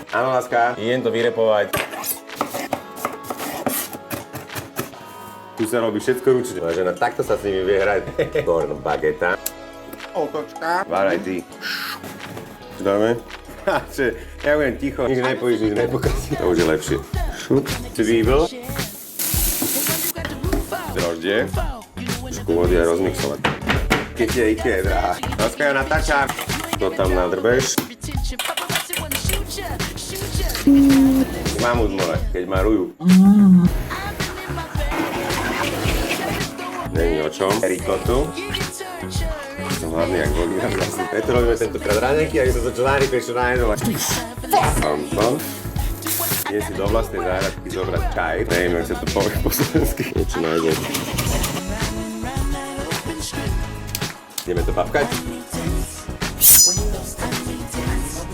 Áno, láska. Idem to vyrepovať. Tu sa robí všetko ručne. Vážená, takto sa s nimi vie hrať. Korn bageta. Otočka. Váraj ty. Čo dáme? Ja budem ticho. Nič nepojíš, nič nepokazí. To už je lepšie. Šup. Cvíbl. Droždie. Trošku vody a rozmixovať. Keď je Ikea, drahá. Láska, ja natáčam. To tam nadrbeš. Mamut more, keď marujú. Není o čom. Rikotu. Som hlavný jak vodný. Preto robíme tentokrát raňajky, aby som sa čo najrychlejšie najedol. Nie si do vlastnej záhradky zobrať čaj. Neviem, jak sa to povie po slovensky. Niečo nájdem. Ideme to papkať?